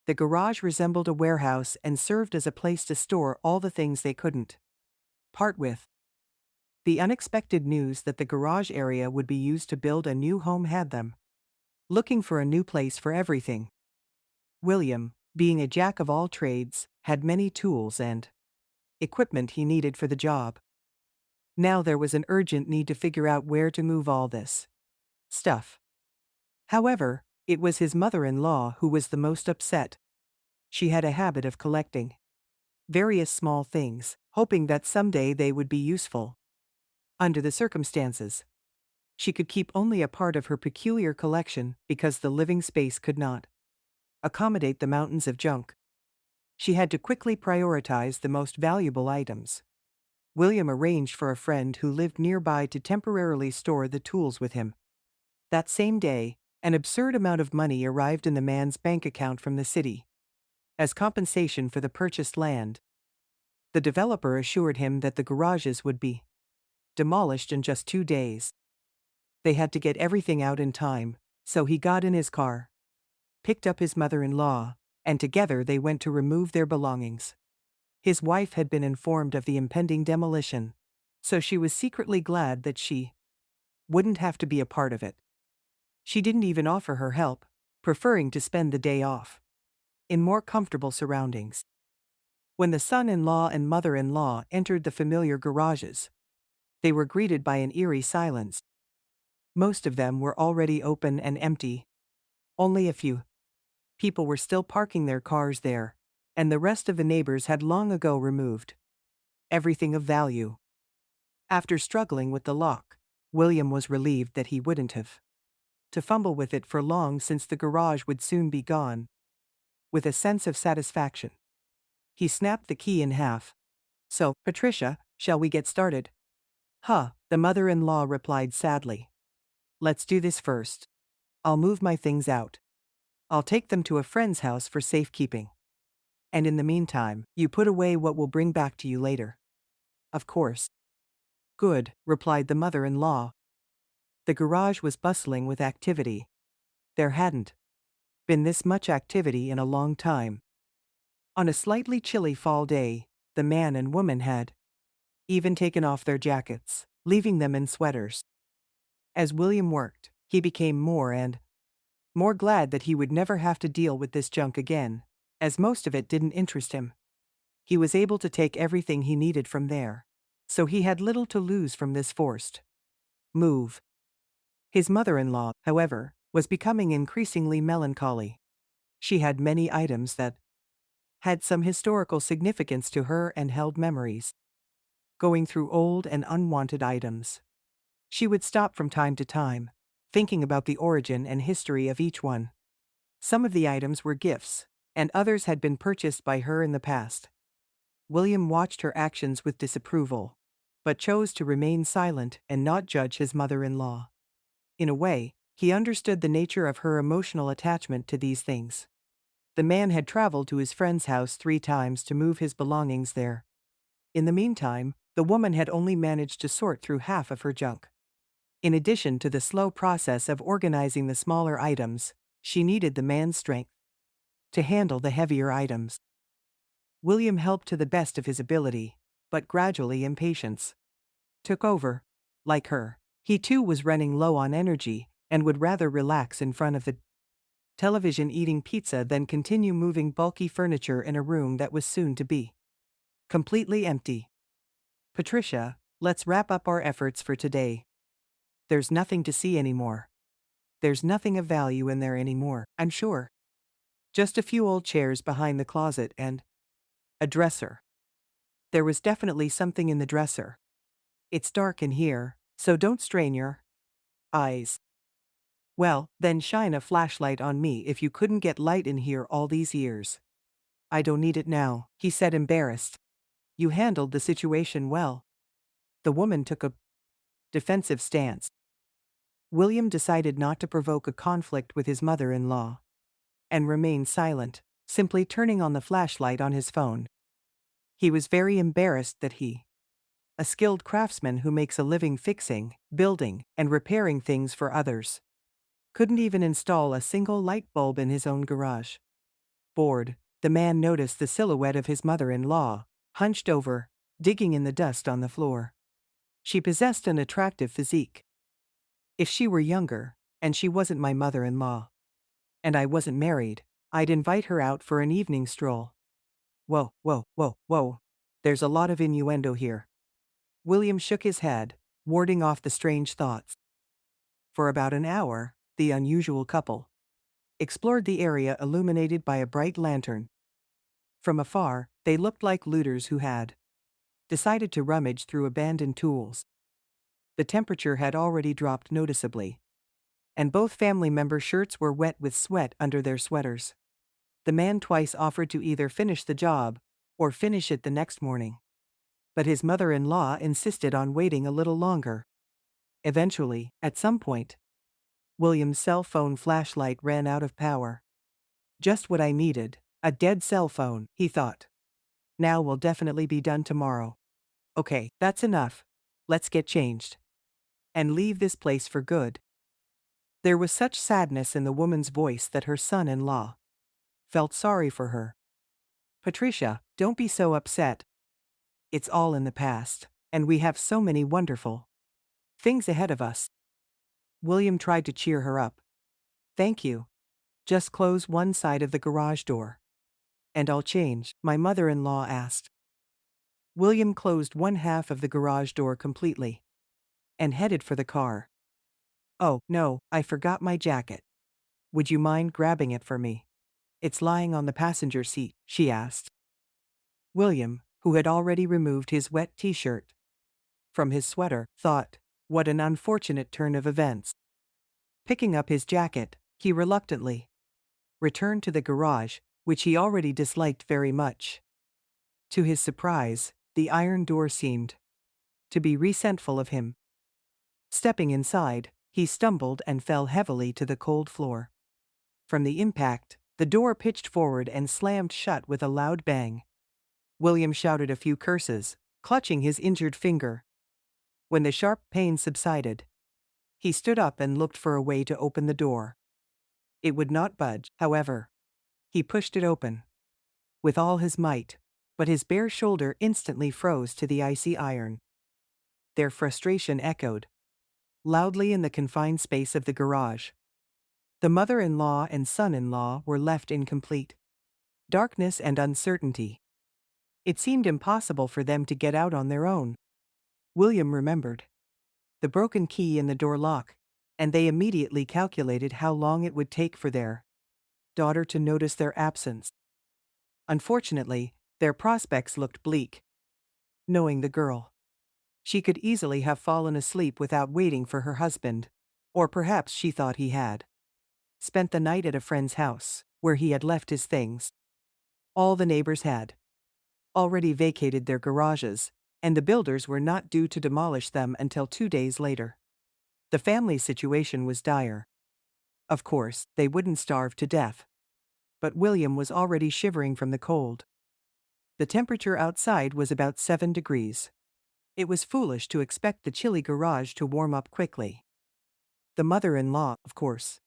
The garage resembled a warehouse and served as a place to store all the things they couldn't part with. The unexpected news that the garage area would be used to build a new home had them looking for a new place for everything. William, being a jack of all trades, had many tools and equipment he needed for the job. Now there was an urgent need to figure out where to move all this stuff. However, it was his mother-in-law who was the most upset. She had a habit of collecting various small things, hoping that someday they would be useful. Under the circumstances, she could keep only a part of her peculiar collection because the living space could not accommodate the mountains of junk. She had to quickly prioritize the most valuable items. William arranged for a friend who lived nearby to temporarily store the tools with him. That same day, an absurd amount of money arrived in the man's bank account from the city. As compensation for the purchased land, the developer assured him that the garages would be demolished in just 2 days. They had to get everything out in time, so he got in his car, picked up his mother-in-law, and together they went to remove their belongings. His wife had been informed of the impending demolition, so she was secretly glad that she wouldn't have to be a part of it. She didn't even offer her help, preferring to spend the day off in more comfortable surroundings. When the son-in-law and mother-in-law entered the familiar garages, they were greeted by an eerie silence. Most of them were already open and empty. Only a few people were still parking their cars there, and the rest of the neighbors had long ago removed everything of value. After struggling with the lock, William was relieved that he wouldn't have to fumble with it for long, since the garage would soon be gone. With a sense of satisfaction, he snapped the key in half. "So, Patricia, shall we get started?" "Huh," the mother-in-law replied sadly. "Let's do this first. I'll move my things out. I'll take them to a friend's house for safekeeping. And in the meantime, you put away what we'll bring back to you later." "Of course." "Good," replied the mother-in-law. The garage was bustling with activity. There hadn't been this much activity in a long time. On a slightly chilly fall day, the man and woman had even taken off their jackets, leaving them in sweaters. As William worked, he became more and more glad that he would never have to deal with this junk again, as most of it didn't interest him. He was able to take everything he needed from there, so he had little to lose from this forced move. His mother-in-law, however, was becoming increasingly melancholy. She had many items that had some historical significance to her and held memories. Going through old and unwanted items, she would stop from time to time, thinking about the origin and history of each one. Some of the items were gifts, and others had been purchased by her in the past. William watched her actions with disapproval, but chose to remain silent and not judge his mother-in-law. In a way, he understood the nature of her emotional attachment to these things. The man had traveled to his friend's house 3 times to move his belongings there. In the meantime, the woman had only managed to sort through half of her junk. In addition to the slow process of organizing the smaller items, she needed the man's strength to handle the heavier items. William helped to the best of his ability, but gradually impatience took over. Like her, he too was running low on energy and would rather relax in front of the television eating pizza than continue moving bulky furniture in a room that was soon to be completely empty. "Patricia, let's wrap up our efforts for today. There's nothing to see anymore. There's nothing of value in there anymore, I'm sure. Just a few old chairs behind the closet and a dresser." There was definitely something in the dresser. "It's dark in here, so don't strain your eyes." "Well, then shine a flashlight on me if you couldn't get light in here all these years." "I don't need it now," he said, embarrassed. "You handled the situation well." The woman took a defensive stance. William decided not to provoke a conflict with his mother-in-law and remained silent, simply turning on the flashlight on his phone. He was very embarrassed that he, a skilled craftsman who makes a living fixing, building, and repairing things for others, couldn't even install a single light bulb in his own garage. Bored, the man noticed the silhouette of his mother-in-law, hunched over, digging in the dust on the floor. She possessed an attractive physique. If she were younger, and she wasn't my mother-in-law, and I wasn't married, I'd invite her out for an evening stroll. Whoa, whoa, whoa, whoa. There's a lot of innuendo here. William shook his head, warding off the strange thoughts. For about an hour, the unusual couple explored the area illuminated by a bright lantern. From afar, they looked like looters who had decided to rummage through abandoned tools. The temperature had already dropped noticeably, and both family members' shirts were wet with sweat under their sweaters. The man twice offered to either finish the job or finish it the next morning. But his mother-in-law insisted on waiting a little longer. Eventually, at some point, William's cell phone flashlight ran out of power. Just what I needed, a dead cell phone, he thought. Now we'll definitely be done tomorrow. Okay, that's enough. Let's get changed. And leave this place for good. There was such sadness in the woman's voice that her son-in-law felt sorry for her. Patricia, don't be so upset. It's all in the past, and we have so many wonderful things ahead of us. William tried to cheer her up. Thank you. Just close one side of the garage door. And I'll change, my mother-in-law asked. William closed one half of the garage door completely and headed for the car. Oh, no, I forgot my jacket. Would you mind grabbing it for me? It's lying on the passenger seat, she asked. William, who had already removed his wet t-shirt from his sweater, thought, what an unfortunate turn of events. Picking up his jacket, he reluctantly returned to the garage, which he already disliked very much. To his surprise, the iron door seemed to be resentful of him. Stepping inside, he stumbled and fell heavily to the cold floor. From the impact, the door pitched forward and slammed shut with a loud bang. William shouted a few curses, clutching his injured finger. When the sharp pain subsided, he stood up and looked for a way to open the door. It would not budge, however. He pushed it open with all his might, but his bare shoulder instantly froze to the icy iron. Their frustration echoed loudly in the confined space of the garage. The mother-in-law and son-in-law were left in complete darkness and uncertainty. It seemed impossible for them to get out on their own. William remembered the broken key in the door lock, and they immediately calculated how long it would take for their daughter to notice their absence. Unfortunately, their prospects looked bleak. Knowing the girl, she could easily have fallen asleep without waiting for her husband, or perhaps she thought he had spent the night at a friend's house, where he had left his things. All the neighbors had already vacated their garages, and the builders were not due to demolish them until 2 days later. The family's situation was dire. Of course, they wouldn't starve to death. But William was already shivering from the cold. The temperature outside was about 7 degrees. It was foolish to expect the chilly garage to warm up quickly. The mother-in-law, of course,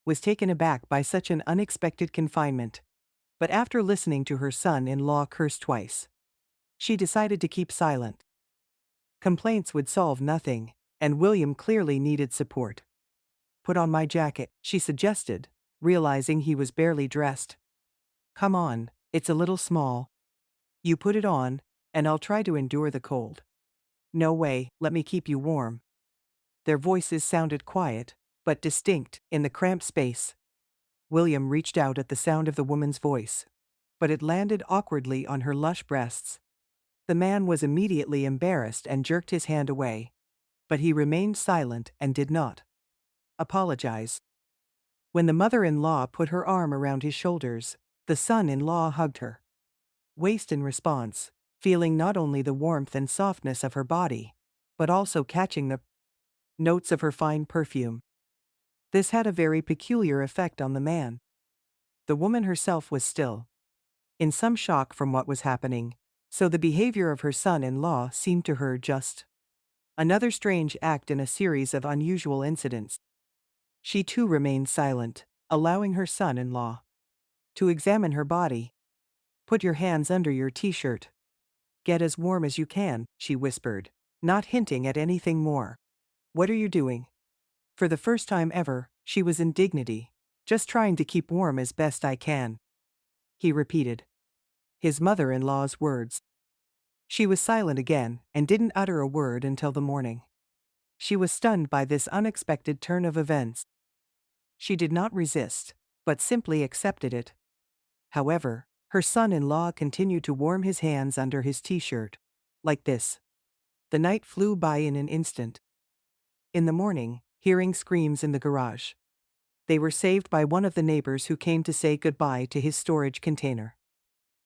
was taken aback by such an unexpected confinement. But after listening to her son-in-law curse twice, she decided to keep silent. Complaints would solve nothing, and William clearly needed support. Put on my jacket, she suggested, realizing he was barely dressed. Come on, it's a little small. You put it on, and I'll try to endure the cold. No way, let me keep you warm. Their voices sounded quiet, but distinct, in the cramped space. William reached out at the sound of the woman's voice, but it landed awkwardly on her lush breasts. The man was immediately embarrassed and jerked his hand away, but he remained silent and did not apologize. When the mother-in-law put her arm around his shoulders, the son-in-law hugged her waist in response, feeling not only the warmth and softness of her body, but also catching the notes of her fine perfume. This had a very peculiar effect on the man. The woman herself was still in some shock from what was happening, so the behavior of her son-in-law seemed to her just another strange act in a series of unusual incidents. She too remained silent, allowing her son-in-law to examine her body. Put your hands under your t-shirt. Get as warm as you can, she whispered, not hinting at anything more. What are you doing? For the first time ever, she was in dignity. Just trying to keep warm as best I can, he repeated. His mother-in-law's words. She was silent again and didn't utter a word until the morning. She was stunned by this unexpected turn of events. She did not resist, but simply accepted it. However, her son-in-law continued to warm his hands under his t-shirt. Like this. The night flew by in an instant. In the morning, hearing screams in the garage. They were saved by one of the neighbors who came to say goodbye to his storage container.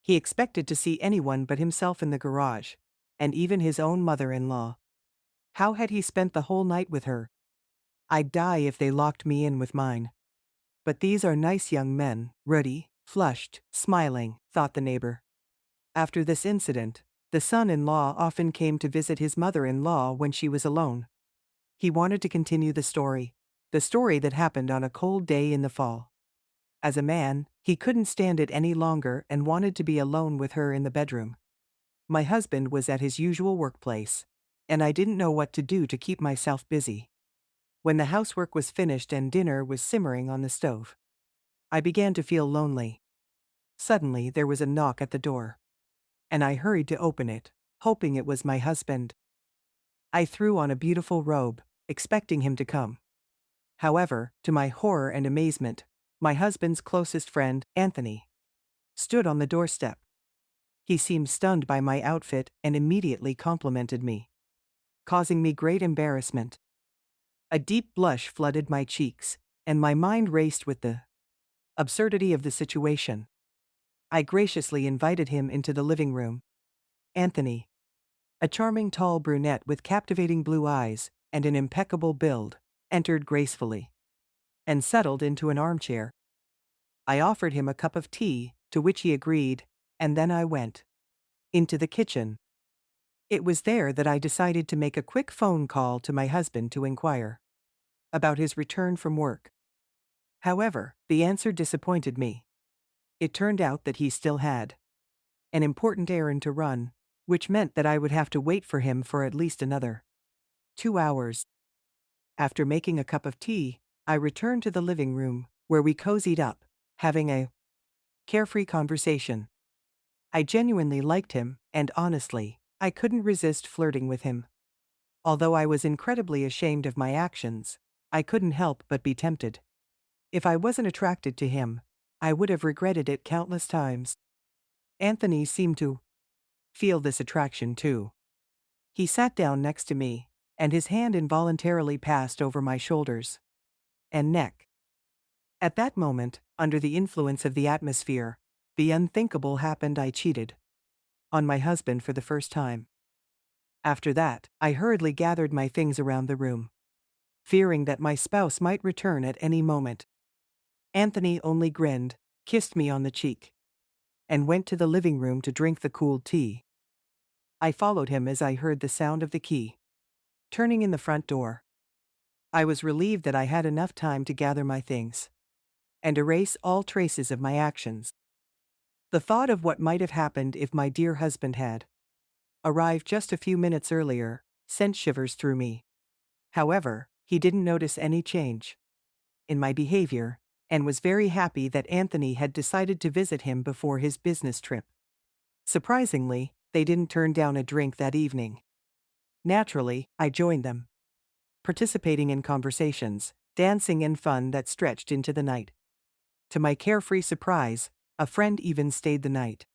He expected to see anyone but himself in the garage, and even his own mother-in-law. How had he spent the whole night with her? I'd die if they locked me in with mine. But these are nice young men, ruddy, flushed, smiling, thought the neighbor. After this incident, the son-in-law often came to visit his mother-in-law when she was alone. He wanted to continue the story that happened on a cold day in the fall. As a man, he couldn't stand it any longer and wanted to be alone with her in the bedroom. My husband was at his usual workplace, and I didn't know what to do to keep myself busy. When the housework was finished and dinner was simmering on the stove, I began to feel lonely. Suddenly there was a knock at the door, and I hurried to open it, hoping it was my husband. I threw on a beautiful robe, expecting him to come. However, to my horror and amazement, my husband's closest friend, Anthony, stood on the doorstep. He seemed stunned by my outfit and immediately complimented me, causing me great embarrassment. A deep blush flooded my cheeks, and my mind raced with the absurdity of the situation. I graciously invited him into the living room. Anthony, a charming tall brunette with captivating blue eyes and an impeccable build, entered gracefully and settled into an armchair. I offered him a cup of tea, to which he agreed, and then I went into the kitchen. It was there that I decided to make a quick phone call to my husband to inquire about his return from work. However, the answer disappointed me. It turned out that he still had an important errand to run, which meant that I would have to wait for him for at least another 2 hours. After making a cup of tea, I returned to the living room, where we cozied up, having a carefree conversation. I genuinely liked him, and honestly, I couldn't resist flirting with him. Although I was incredibly ashamed of my actions, I couldn't help but be tempted. If I wasn't attracted to him, I would have regretted it countless times. Anthony seemed to feel this attraction too. He sat down next to me, and his hand involuntarily passed over my shoulders and neck. At that moment, under the influence of the atmosphere, the unthinkable happened. I cheated on my husband for the first time. After that, I hurriedly gathered my things around the room, fearing that my spouse might return at any moment. Anthony only grinned, kissed me on the cheek, and went to the living room to drink the cooled tea. I followed him as I heard the sound of the key turning in the front door. I was relieved that I had enough time to gather my things and erase all traces of my actions. The thought of what might have happened if my dear husband had arrived just a few minutes earlier sent shivers through me. However, he didn't notice any change in my behavior and was very happy that Anthony had decided to visit him before his business trip. Surprisingly, they didn't turn down a drink that evening. Naturally, I joined them, participating in conversations, dancing and fun that stretched into the night. To my carefree surprise, a friend even stayed the night.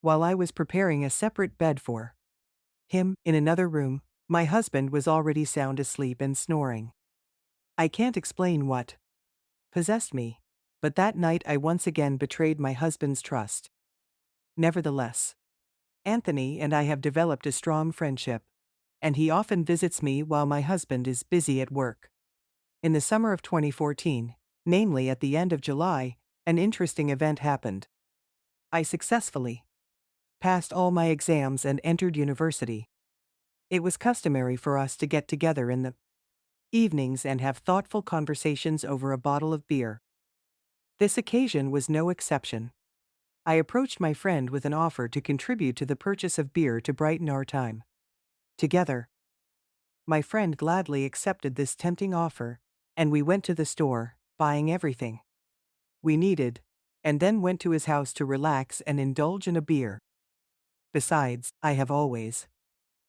While I was preparing a separate bed for him in another room, my husband was already sound asleep and snoring. I can't explain what possessed me, but that night I once again betrayed my husband's trust. Nevertheless, Anthony and I have developed a strong friendship, and he often visits me while my husband is busy at work. In the summer of 2014, namely at the end of July, an interesting event happened. I successfully passed all my exams and entered university. It was customary for us to get together in the evenings and have thoughtful conversations over a bottle of beer. This occasion was no exception. I approached my friend with an offer to contribute to the purchase of beer to brighten our time together. My friend gladly accepted this tempting offer, and we went to the store, buying everything we needed, and then went to his house to relax and indulge in a beer. Besides, I have always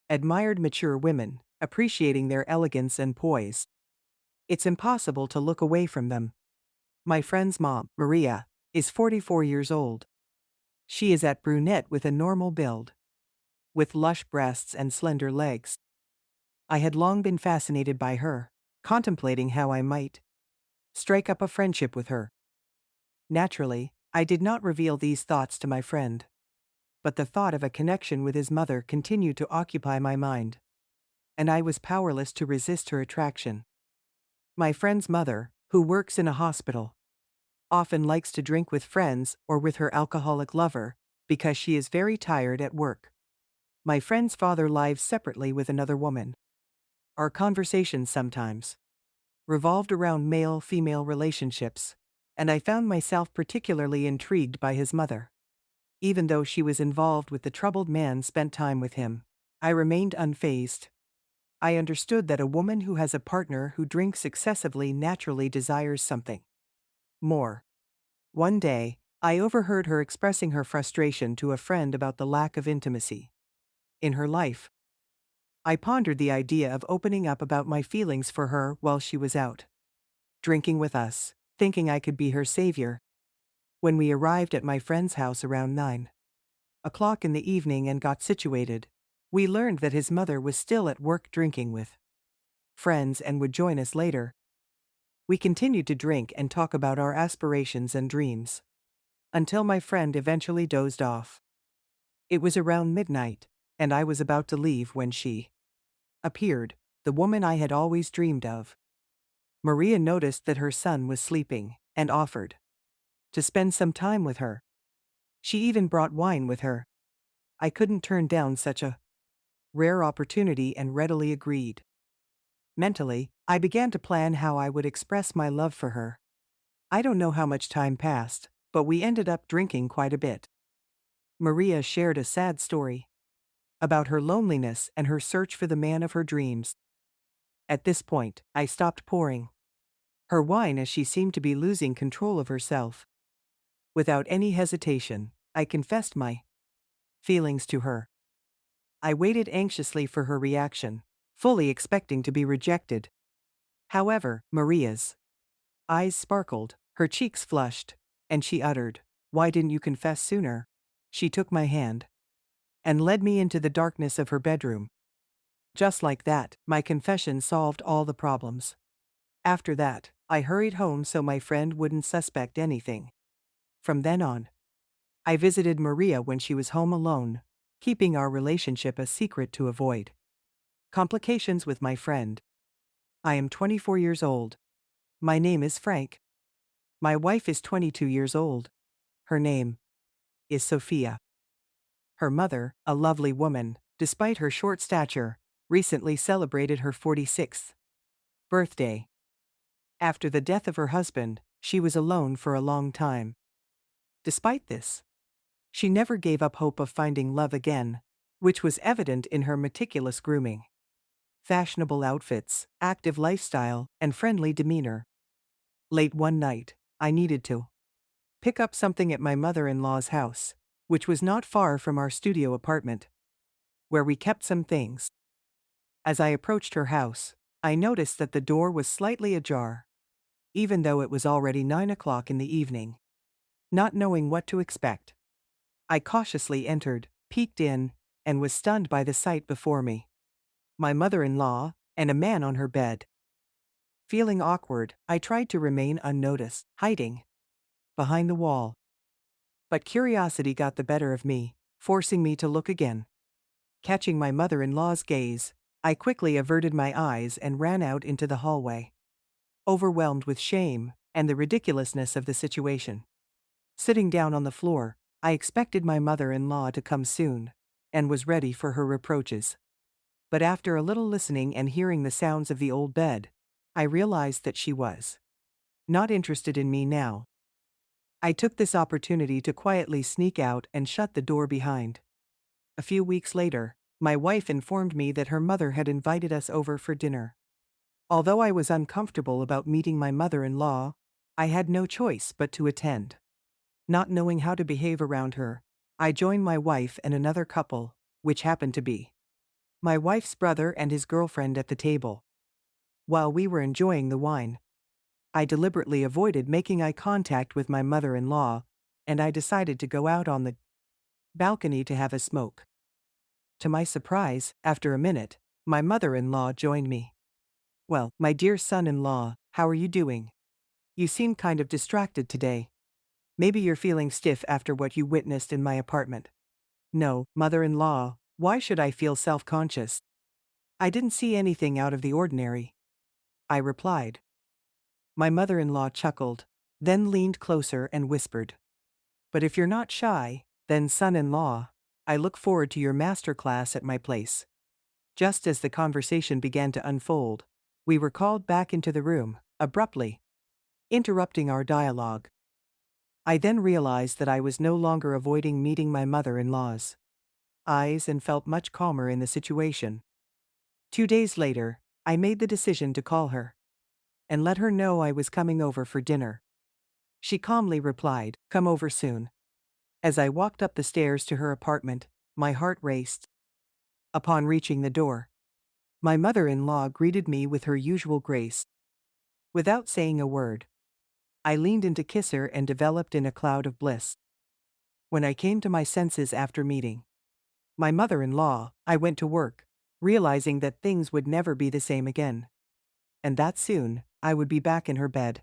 admired mature women, appreciating their elegance and poise. It's impossible to look away from them. My friend's mom, Maria, is 44 years old. She is a brunette with a normal build, with lush breasts and slender legs. I had long been fascinated by her, contemplating how I might strike up a friendship with her. Naturally, I did not reveal these thoughts to my friend, but the thought of a connection with his mother continued to occupy my mind, and I was powerless to resist her attraction. My friend's mother, who works in a hospital, often likes to drink with friends or with her alcoholic lover because she is very tired at work. My friend's father lives separately with another woman. Our conversations sometimes revolved around male-female relationships, and I found myself particularly intrigued by his mother. Even though she was involved with the troubled man spent time with him, I remained unfazed. I understood that a woman who has a partner who drinks excessively naturally desires something more. One day, I overheard her expressing her frustration to a friend about the lack of intimacy in her life. I pondered the idea of opening up about my feelings for her while she was out drinking with us, thinking I could be her savior. When we arrived at my friend's house around 9 o'clock in the evening and got situated, we learned that his mother was still at work drinking with friends and would join us later. We continued to drink and talk about our aspirations and dreams, until my friend eventually dozed off. It was around midnight, and I was about to leave when she appeared, the woman I had always dreamed of. Maria noticed that her son was sleeping, and offered to spend some time with her. She even brought wine with her. I couldn't turn down such a rare opportunity and readily agreed. Mentally, I began to plan how I would express my love for her. I don't know how much time passed, but we ended up drinking quite a bit. Maria shared a sad story about her loneliness and her search for the man of her dreams. At this point, I stopped pouring her wine as she seemed to be losing control of herself. Without any hesitation, I confessed my feelings to her. I waited anxiously for her reaction, fully expecting to be rejected. However, Maria's eyes sparkled, her cheeks flushed, and she uttered, "Why didn't you confess sooner?" She took my hand and led me into the darkness of her bedroom. Just like that, my confession solved all the problems. After that, I hurried home so my friend wouldn't suspect anything. From then on, I visited Maria when she was home alone, keeping our relationship a secret to avoid complications with my friend. I am 24 years old. My name is Frank. My wife is 22 years old. Her name is Sophia. Her mother, a lovely woman, despite her short stature, recently celebrated her 46th birthday. After the death of her husband, she was alone for a long time. Despite this, she never gave up hope of finding love again, which was evident in her meticulous grooming, fashionable outfits, active lifestyle, and friendly demeanor. Late one night, I needed to pick up something at my mother-in-law's house, which was not far from our studio apartment, where we kept some things. As I approached her house, I noticed that the door was slightly ajar, even though it was already 9 o'clock in the evening. Not knowing what to expect, I cautiously entered, peeked in, and was stunned by the sight before me. My mother-in-law, and a man on her bed. Feeling awkward, I tried to remain unnoticed, hiding behind the wall. But curiosity got the better of me, forcing me to look again. Catching my mother-in-law's gaze, I quickly averted my eyes and ran out into the hallway, overwhelmed with shame and the ridiculousness of the situation. Sitting down on the floor, I expected my mother-in-law to come soon, and was ready for her reproaches. But after a little listening and hearing the sounds of the old bed, I realized that she was not interested in me now. I took this opportunity to quietly sneak out and shut the door behind. A few weeks later, my wife informed me that her mother had invited us over for dinner. Although I was uncomfortable about meeting my mother-in-law, I had no choice but to attend. Not knowing how to behave around her, I joined my wife and another couple, which happened to be my wife's brother and his girlfriend at the table. While we were enjoying the wine, I deliberately avoided making eye contact with my mother-in-law, and I decided to go out on the balcony to have a smoke. To my surprise, after a minute, my mother-in-law joined me. "Well, my dear son-in-law, how are you doing? You seem kind of distracted today. Maybe you're feeling stiff after what you witnessed in my apartment." "No, mother-in-law, why should I feel self-conscious? I didn't see anything out of the ordinary," I replied. My mother-in-law chuckled, then leaned closer and whispered, "But if you're not shy, then son-in-law, I look forward to your master class at my place." Just as the conversation began to unfold, we were called back into the room, abruptly, interrupting our dialogue. I then realized that I was no longer avoiding meeting my mother-in-law's eyes and felt much calmer in the situation. 2 days later, I made the decision to call her and let her know I was coming over for dinner. She calmly replied, "Come over soon." As I walked up the stairs to her apartment, my heart raced. Upon reaching the door, my mother-in-law greeted me with her usual grace. Without saying a word, I leaned in to kiss her and developed in a cloud of bliss. When I came to my senses after meeting my mother-in-law, I went to work, realizing that things would never be the same again, and that soon, I would be back in her bed.